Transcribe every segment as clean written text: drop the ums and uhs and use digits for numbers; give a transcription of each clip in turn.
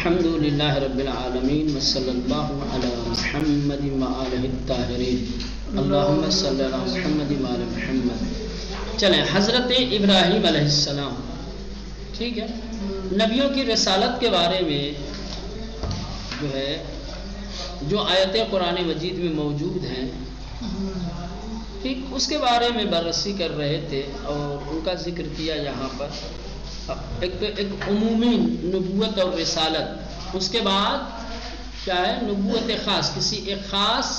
الحمدللہ رب العالمین وصلی اللہ علی محمد وآلہ الطاہرین اللہم صلی علی محمد وآلہ محمد۔ چلیں، حضرت ابراہیم علیہ السلام، ٹھیک ہے، نبیوں کی رسالت کے بارے میں جو آیتیں قرآن مجید میں موجود ہیں، ٹھیک، اس کے بارے میں بررسی کر رہے تھے اور ان کا ذکر کیا یہاں پر۔ ایک عمومی نبوت اور رسالت، اس کے بعد کیا ہے نبوت خاص، کسی ایک خاص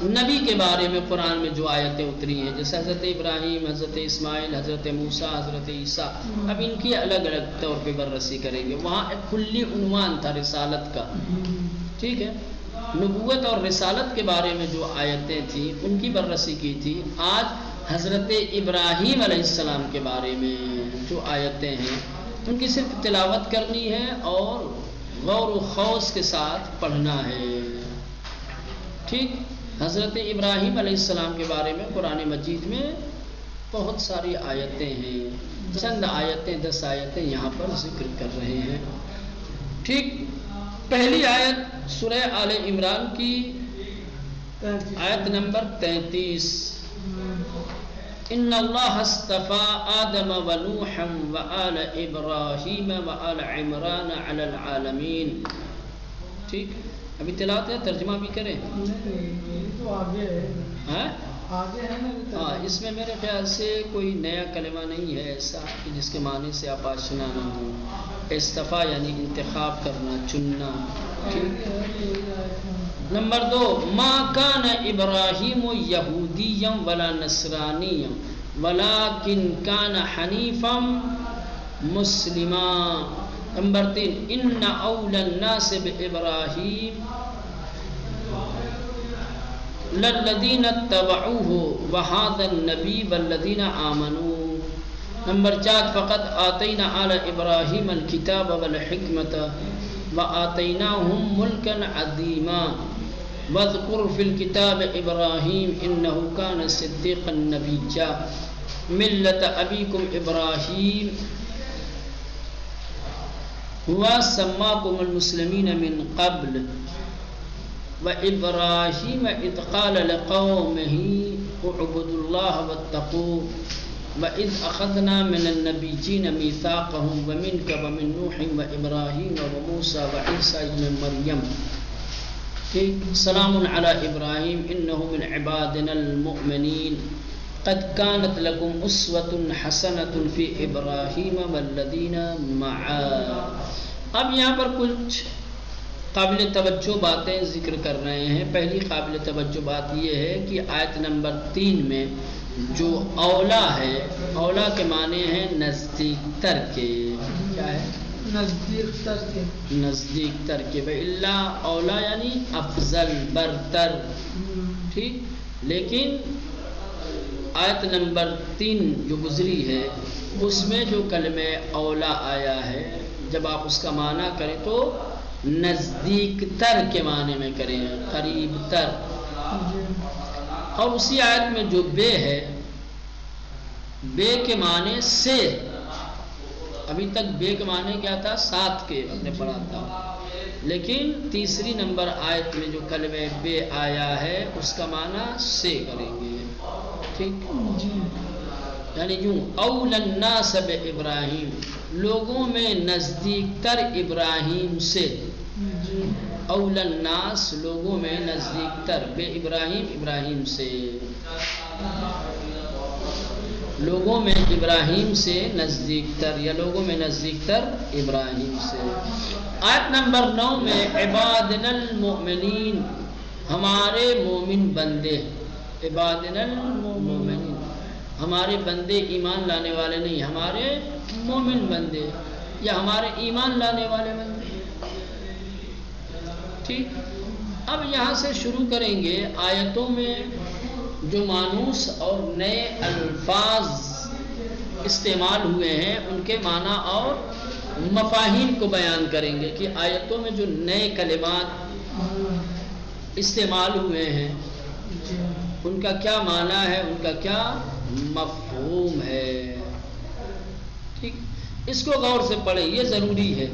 نبی کے بارے میں قرآن میں جو آیتیں اتری ہیں، جیسے حضرت ابراہیم، حضرت اسماعیل، حضرت موسیٰ، حضرت عیسیٰ، اب ان کی الگ الگ طور پہ بررسی کریں گے۔ وہاں ایک کلی عنوان تھا رسالت کا، ٹھیک ہے، نبوت اور رسالت کے بارے میں جو آیتیں تھیں ان کی بررسی کی تھی۔ آج حضرت ابراہیم علیہ السلام کے بارے میں جو آیتیں ہیں ان کی صرف تلاوت کرنی ہے اور غور و خوض کے ساتھ پڑھنا ہے، ٹھیک۔ حضرت ابراہیم علیہ السلام کے بارے میں قرآن مجید میں بہت ساری آیتیں ہیں، چند آیتیں 10 آیتیں یہاں پر ذکر کر رہے ہیں، ٹھیک۔ پہلی آیت سورہ آل عمران کی آیت نمبر 33، ان اللہ اصطفى آدم ونوحا وآل ابراہیم وآل عمران علی العالمین، ٹھیک۔ ابھی تلاوت ہے، ترجمہ بھی کریں؟ ہاں، اس میں میرے خیال سے کوئی نیا کلمہ نہیں ہے ایسا کہ جس کے معنی سے آپ آشنا نہ ہوں۔ اصطفیٰ یعنی انتخاب کرنا، چننا، ٹھیک۔ نمبر 2، ما کان ابراہیم یہودیا ولا نصرانیا ولکن کان حنیفا مسلما۔ نمبر 3، ان اولی الناس بابراہیم للذین اتبعوہ وہذا النبی والذین آمنوا۔ نمبر 4، فقد آتینا آل ابراہیم الکتاب والحکمت وآتیناہم ملکا عظیما واذکر فی الکتاب ابراہیم انہ کان صدیقا نبیا ملۃ ابیکم ابراہیم ہوا سماکم المسلمین من قبل وإبراہیم اذ قال لقومہ اعبدوا اللہ واتقوہ وإذ أخذنا من النبيين ميثاقهم ومنك ومن نوح وإبراهيم وموسى وعيسى ابن مريم، سلام على إبراهيم إنه من عبادنا المؤمنين قد كانت لكم أسوة حسنة في إبراهيم والذين معه۔ اب یہاں پر کچھ قابل توجہ باتیں ذکر کر رہے ہیں۔ پہلی قابل توجہ بات یہ ہے کہ آیت نمبر 3 میں جو اولا ہے، اولا کے معنی ہیں نزدیک تر کے، کیا ہے؟ نزدیک تر کے، نزدیک تر کے، بِاللہ اولا یعنی افضل، برتر، ٹھیک۔ لیکن آیت نمبر 3 جو گزری ہے اس میں جو کلمہ اولا آیا ہے، جب آپ اس کا معنی کریں تو نزدیک تر کے معنی میں کریں، قریب تر۔ اور اسی آیت میں جو بے ہے، بے کے معنی سے، ابھی تک بے کے معنی کیا تھا؟ ساتھ کے، ہم نے پڑھا تھا، لیکن تیسری نمبر آیت میں جو کلمہ بے آیا ہے اس کا معنی سے کریں گے، ٹھیک، یعنی یوں اول الناس بابراہیم، لوگوں میں نزدیک تر ابراہیم سے، اول الناس لوگوں میں نزدیک تر، بے ابراہیم ابراہیم سے، لوگوں میں ابراہیم سے نزدیک تر، یا لوگوں میں نزدیک تر ابراہیم سے۔ آیت نمبر 9 میں عبادنا المؤمنین، ہمارے مومن بندے، عبادنا المؤمنین، ہمارے بندے ایمان لانے والے نہیں، ہمارے مومن بندے یا ہمارے ایمان لانے والے بندے، ٹھیک۔ اب یہاں سے شروع کریں گے آیتوں میں جو مانوس اور نئے الفاظ استعمال ہوئے ہیں ان کے معنی اور مفاہیم کو بیان کریں گے کہ آیتوں میں جو نئے کلمات استعمال ہوئے ہیں ان کا کیا معنی ہے، ان کا کیا مفہوم ہے، ٹھیک۔ اس کو غور سے پڑھیں، یہ ضروری ہے،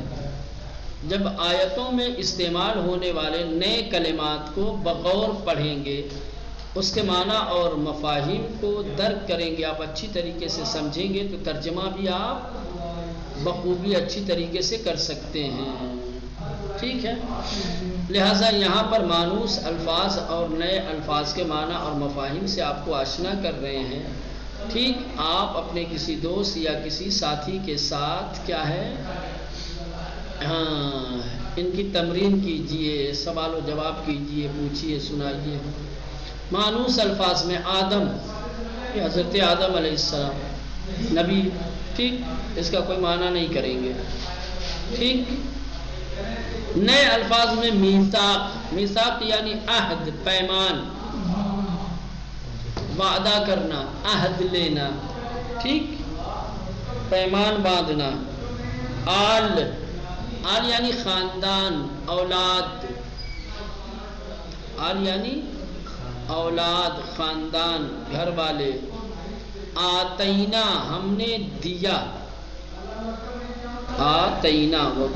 جب آیتوں میں استعمال ہونے والے نئے کلمات کو بغور پڑھیں گے، اس کے معنی اور مفاہیم کو درک کریں گے، آپ اچھی طریقے سے سمجھیں گے، تو ترجمہ بھی آپ بخوبی اچھی طریقے سے کر سکتے ہیں. ٹھیک ہے، لہٰذا یہاں پر مانوس الفاظ اور نئے الفاظ کے معنی اور مفاہیم سے آپ کو آشنا کر رہے ہیں. ٹھیک، آپ اپنے کسی دوست یا کسی ساتھی کے ساتھ کیا ہے، ان کی تمرین کیجئے، سوال و جواب کیجئے، پوچھئے، سنائیے. مانوس الفاظ میں آدم، یہ حضرت آدم علیہ السلام نبی. ٹھیک، اس کا کوئی معنی نہیں کریں گے. ٹھیک، نئے الفاظ میں میثاق، میثاق یعنی عہد، پیمان، وعدہ کرنا، عہد لینا. ٹھیک، پیمان باندھنا. آل، آل یعنی خاندان، اولاد. آل یعنی اولاد، خاندان، گھر والے. آتینا، ہم نے دیا. آتینا، وہ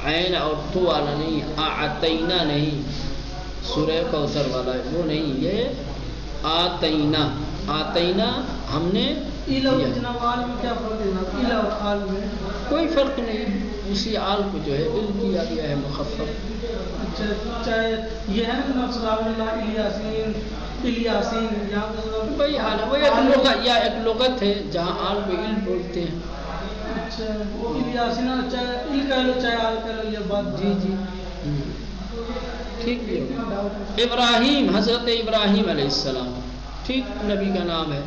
عین اور تو والا نہیں، آتینا نہیں، سورہ کوثر والا ہے وہ نہیں، یہ آتینا. آتینا ہم نے دیا. کوئی فرق نہیں، اسی آل کو جو ہے بل کیا گیا ہے مخفف. یہ ہے وہی حال ہے، وہ ایک لغت یا ایک لغت ہے جہاں آل کو علم بولتے ہیں. جی ٹھیک ہے. ابراہیم، حضرت ابراہیم علیہ السلام، ٹھیک، نبی کا نام ہے.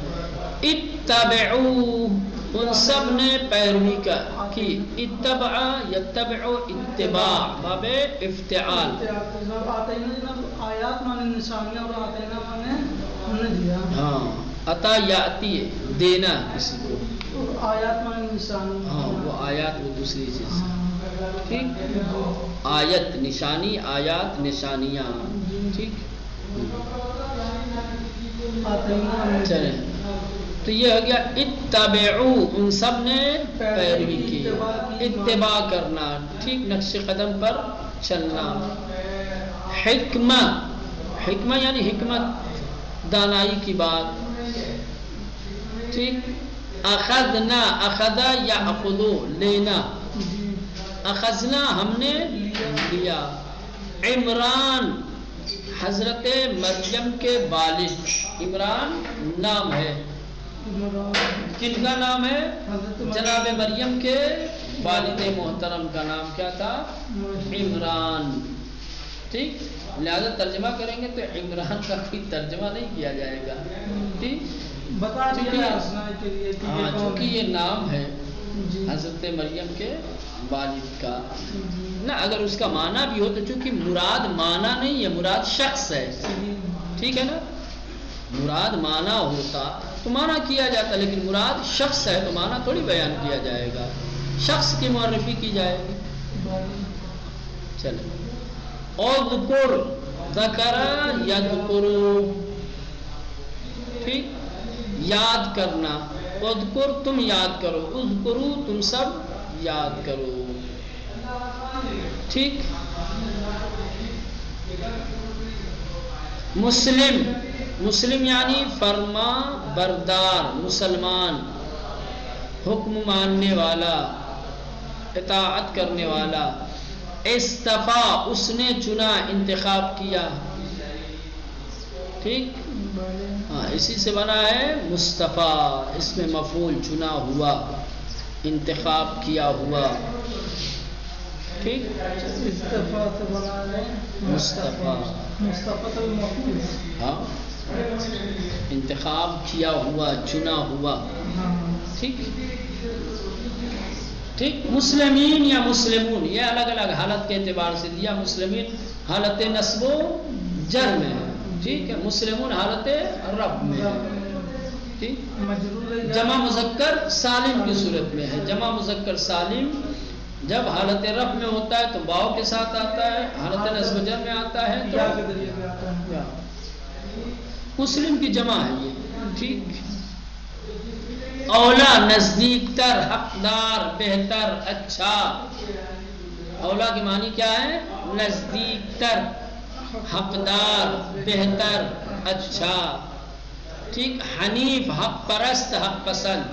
اتبعو، ان سب نے پیروی کی. اتبع یتبع اتباع، باب افتعال. آیات مانے نشانیاں اور آتینا مانے ہم نے دیا. ہاں، عطا یاتی دینا کسی کو. آیات مانے نشانی. ہاں، وہ آیات وہ دوسری چیز. ٹھیک، آیت نشانی، آیات نشانیاں. ٹھیک، چلیں تو یہ ہو گیا اتبعو، ان سب نے پیروی کی، اتباع کرنا. ٹھیک، نقش قدم پر چلنا. حکمہ، حکمہ یعنی حکمت، دانائی کی بات. ٹھیک، اخذنا، اخذا یا اخذو، لینا. اخذنا ہم نے لیا. عمران، حضرت مریم کے والد. عمران نام ہے، کن کا نام ہے؟ جناب مریم کے والد محترم کا نام کیا تھا؟ عمران. ٹھیک، لہذا ترجمہ کریں گے تو عمران کا کوئی ترجمہ نہیں کیا جائے گا. ٹھیک، بتا دیا ہاں، چونکہ یہ نام ہے حضرت مریم کے والد کا نہ. اگر اس کا معنی بھی ہو تو چونکہ مراد معنی نہیں ہے، مراد شخص ہے. ٹھیک ہے نا، مراد معنی ہوتا تو معنی کیا جاتا، لیکن مراد شخص ہے تو معنی تھوڑی بیان کیا جائے گا، شخص کی معرفی کی جائے گی. چلیں، اذکر، ذکر یذکر. ٹھیک، یاد کرنا. اذکر، تم یاد کرو. اذکرو، تم سب یاد کرو. ٹھیک، مسلم، مسلم یعنی فرما بردار، مسلمان، حکم ماننے والا، اطاعت کرنے والا. اصطفیٰ، اس نے چنا، انتخاب کیا. ٹھیک، ہاں، اسی سے بنا ہے مصطفیٰ، اس میں مفعول، چنا ہوا، انتخاب کیا ہوا. ٹھیک، استفا سے بنا ہے مصطفیٰ، مصطفیٰ تو مفعول. ہاں، انتخاب کیا ہوا، چنا ہوا. ٹھیک، ٹھیک. مسلمین یا مسلمون یہ الگ الگ حالت کے اعتبار سے دیا. مسلمین حالت نصب و جر میں ہے. ٹھیک ہے، مسلمون حالت رب میں ہے. ٹھیک، جمع مذکر سالم کی صورت میں ہے. جمع مذکر سالم جب حالت رب میں ہوتا ہے تو واو کے ساتھ آتا ہے، حالت نصب و جر میں آتا ہے تو مسلم کی جمع ہے یہ. ٹھیک، اولا، نزدیک تر، حقدار، بہتر، اچھا. اولا کے معنی کیا ہے؟ نزدیک تر، حقدار، بہتر، اچھا، ٹھیک. حنیف حق پرست، حق پسند.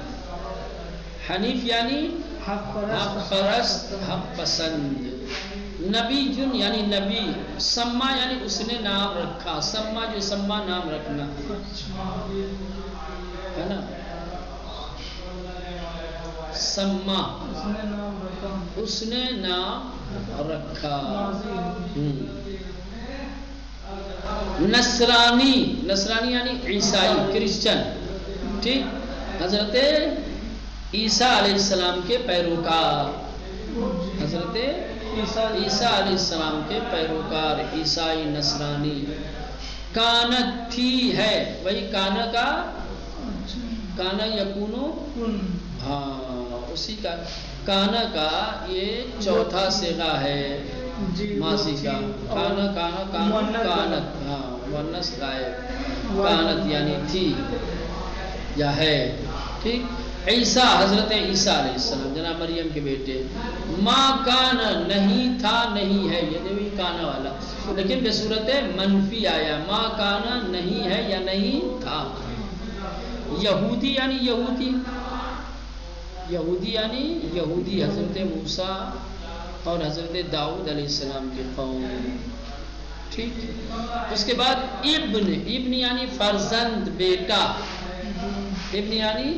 حنیف یعنی حق حق پرست، پرست، حق پسند. نبی جن یعنی نبی. سما یعنی اس نے نام رکھا. سما جو سما نام رکھنا ہے نا. سما اس نے نام رکھا، اس نے نام رکھا. نصرانی، نصرانی یعنی عیسائی، کرسچن. ٹھیک. حضرت عیسیٰ علیہ السلام کے پیروکار، حضرت عیسیٰ علیہ السلام کے پیروکار، عیسائی، نصرانی. کانت تھی ہے، وہی کانا کا، کانا یکونو، ہاں اسی کا. کانا کا یہ چوتھا صیغہ ہے ماضی کا. کانا کانا کانا کانت، ہاں مؤنث غائب. کانت یعنی تھی یا ہے. ٹھیک. عیسیٰ حضرت عیسیٰ علیہ السلام جناب مریم کے بیٹے. ما کان نہیں تھا، نہیں ہے، یہ بھی کانا والا لیکن بے صورت منفی آیا. ما کانا نہیں ہے یا نہیں تھا. یہودی یعنی یہودی، یہودی یعنی یہودی حضرت موسیٰ اور حضرت داؤد علیہ السلام کے قوم. ٹھیک. اس کے بعد ابن، ابن یعنی فرزند، بیٹا. ابن یعنی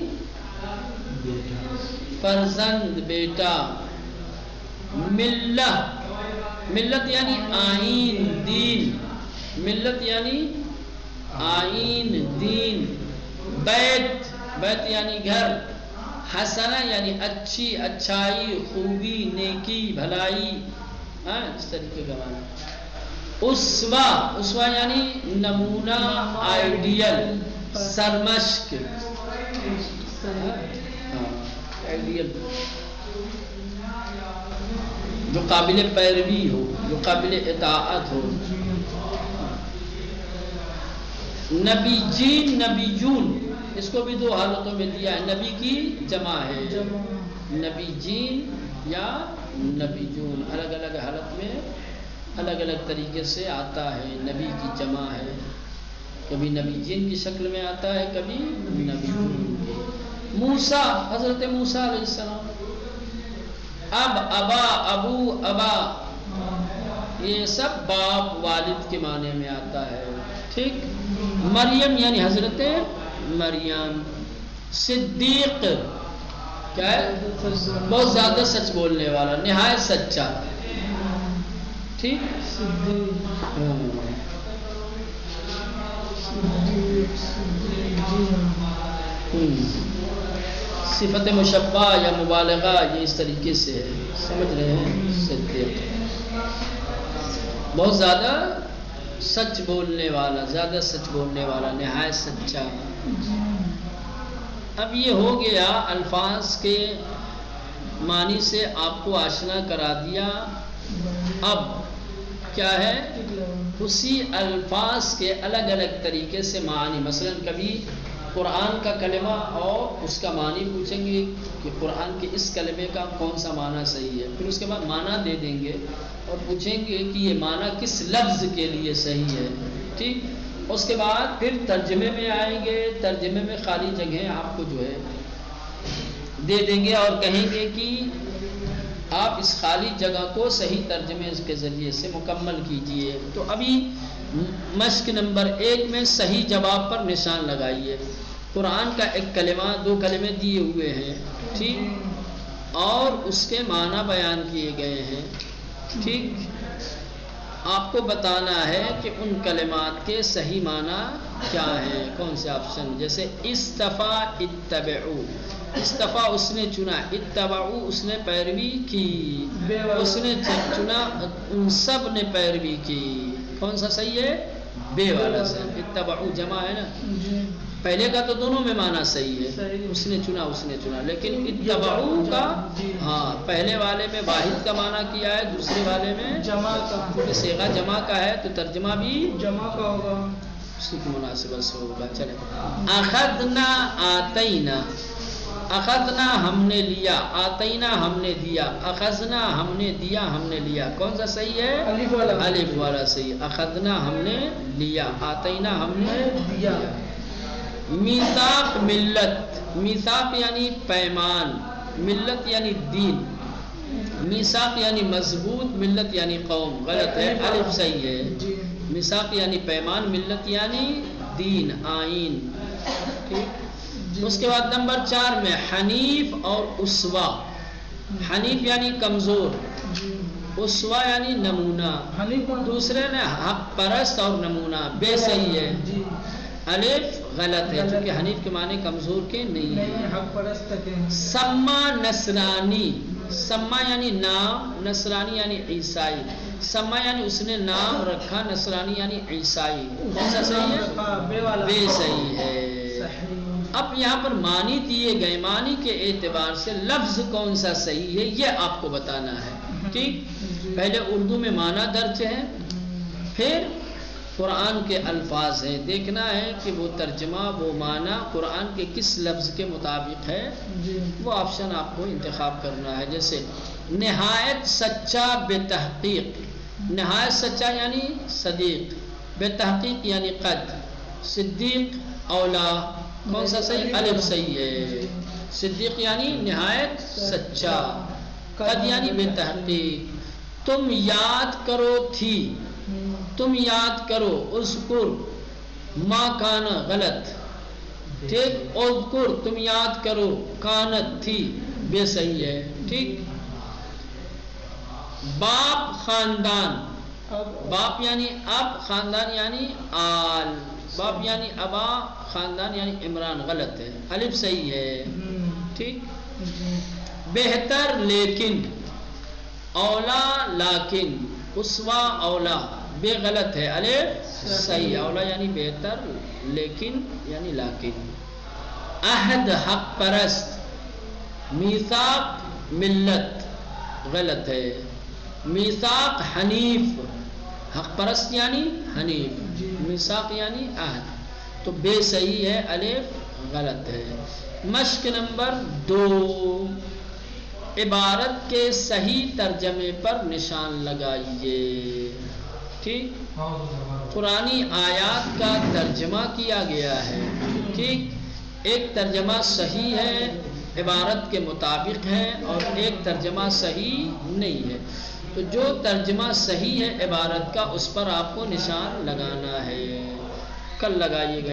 فرزند، بیٹا. ملہ، ملت یعنی آئین، دین. ملت یعنی آئین، دین. بیت، بیت یعنی گھر. حسنہ یعنی اچھی، اچھائی، خوبی، نیکی، بھلائی، ہاں اس طریقے کا معنی. اسوہ، اسوہ یعنی نمونہ، آئیڈیل، سرمشق، آئیڈیل جو قابل پیروی ہو، جو قابل اطاعت ہو. نبی جین، نبی جون، اس کو بھی دو حالتوں میں دیا ہے. نبی کی جمع ہے، نبی جین یا نبی جون، الگ الگ حالت میں الگ الگ طریقے سے آتا ہے. نبی کی جمع ہے، کبھی نبی جین کی شکل میں آتا ہے، کبھی نبی جون کی. موسیٰ، حضرت موسیٰ علیہ السلام. اب، ابا، ابو، ابا، یہ سب باپ، والد کے معنی میں آتا ہے. ٹھیک. مریم یعنی حضرت مریم. صدیق کیا ہے؟ بہت زیادہ سچ بولنے والا، نہایت سچا. ٹھیک. صفت مشبہ یا مبالغہ یہ اس طریقے سے ہے، سمجھ رہے ہیں. صدیق بہت زیادہ سچ بولنے والا، زیادہ سچ بولنے والا، نہایت سچا. اب یہ ہو گیا الفاظ کے معنی سے آپ کو آشنا کرا دیا. اب کیا ہے؟ اسی الفاظ کے الگ الگ طریقے سے معنی. مثلا کبھی قرآن کا کلمہ اور اس کا معنی پوچھیں گے کہ قرآن کے اس کلمے کا کون سا معنی صحیح ہے. پھر اس کے بعد معنی دے دیں گے اور پوچھیں گے کہ یہ معنی کس لفظ کے لیے صحیح ہے. ٹھیک. اس کے بعد پھر ترجمے میں آئیں گے. ترجمے میں خالی جگہیں آپ کو جو ہے دے دیں گے اور کہیں گے کہ آپ اس خالی جگہ کو صحیح ترجمے کے ذریعے سے مکمل کیجئے. تو ابھی مشق نمبر 1 میں صحیح جواب پر نشان لگائیے. قرآن کا ایک کلمہ، 2 کلمے دیے ہوئے ہیں. ٹھیک. اور اس کے معنی بیان کیے گئے ہیں. ٹھیک. آپ کو بتانا ہے کہ ان کلمات کے صحیح معنی کیا ہیں، کون سے آپشن. جیسے استفا، اتبعو. استفا اس نے چنا، اتبعو اس نے پیروی کی، اس نے چنا، ان سب نے پیروی کی. کون سا صحیح ہے؟ بے والا صحیح. اتبعو جمع ہے نا. پہلے کا تو دونوں میں معنی صحیح ہے، اس نے چنا، اس نے چنا. لیکن اتبعو کا ہاں پہلے والے میں واحد کا معنی کیا ہے، دوسرے والے میں جمع کا. صیغہ جمع کا ہے تو ترجمہ بھی جمع کا ہوگا، اسی کی مناسبت سے ہوگا. چلے. اخذنا، آتینا. اخذنا ہم نے لیا، آتینا ہم نے دیا، اخذنا ہم نے دیا، ہم نے لیا، کون سا صحیح ہے؟ الف والا، الف والا صحیح، اخذنا ہم نے لیا، آتینا ہم نے دیا۔ میثاق ملت، میثاق یعنی پیمان، ملت یعنی دین، میثاق یعنی مضبوط، ملت یعنی قوم، غلط ہے، الف صحیح ہے۔ جی میثاق یعنی پیمان، ملت یعنی دین، آئین، ٹھیک۔ اس کے بعد نمبر 4 میں حنیف اور اسوا، حنیف یعنی کمزور، جی اسوا یعنی نمونہ، حنیف دوسرے نے حق پرست اور نمونہ، بے صحیح ہے، جی الف غلط ہے چونکہ حنیف کے معنی کمزور کے نہیں نہیں ہے۔ حق پرست کے۔ سما نصرانی، سما یعنی نام، نصرانی یعنی عیسائی، سما یعنی اس نے نام رکھا، نصرانی یعنی عیسائی، کون سا صحیح ہے؟ ہاں، بے والا، بے صحیح ہے۔ صحیح۔ اب یہاں پر معنی دیے گئے، معنی کے اعتبار سے لفظ کون سا صحیح ہے یہ آپ کو بتانا ہے، ٹھیک۔ پہلے اردو میں معنی درج ہے، پھر قرآن کے الفاظ ہیں، دیکھنا ہے کہ وہ ترجمہ، وہ معنی قرآن کے کس لفظ کے مطابق ہے، جی وہ آپشن آپ کو انتخاب کرنا ہے۔ جیسے نہایت سچا بے تحقیق، نہایت سچا یعنی صدیق، بے تحقیق یعنی قد، صدیق اولا، کون سا صحیح؟ الف صحیح ہے، صدیق یعنی نہایت سچا، قد یعنی بے تحقیق۔ تم یاد کرو تھی، تم یاد کرو، اذکر ما کانا، غلط، ٹھیک، اذکر تم یاد کرو، کانت تھی، بے صحیح ہے، ٹھیک۔ باپ خاندان، باپ یعنی اب، خاندان یعنی آل، باپ یعنی ابا، خاندان یعنی عمران، غلط ہے، الف صحیح ہے، ٹھیک۔ بہتر لیکن، اولا لیکن، اسوا اولا، بے غلط ہے، الف صحیح، اولا یعنی بہتر، لیکن یعنی لیکن۔ عہد حق پرست، میثاق ملت، غلط ہے، میثاق حنیف، حق پرست یعنی حنیف، میثاق یعنی عہد، تو بے صحیح ہے، الف غلط ہے۔ مشق نمبر 2، عبارت کے صحیح ترجمے پر نشان لگائیے، ٹھیک۔ قرآنی آیات کا ترجمہ کیا گیا ہے، ٹھیک، ایک ترجمہ صحیح ہے، عبارت کے مطابق ہے، اور ایک ترجمہ صحیح نہیں ہے، تو جو ترجمہ صحیح ہے عبارت کا اس پر آپ کو نشان لگانا ہے، کل لگائیے گا۔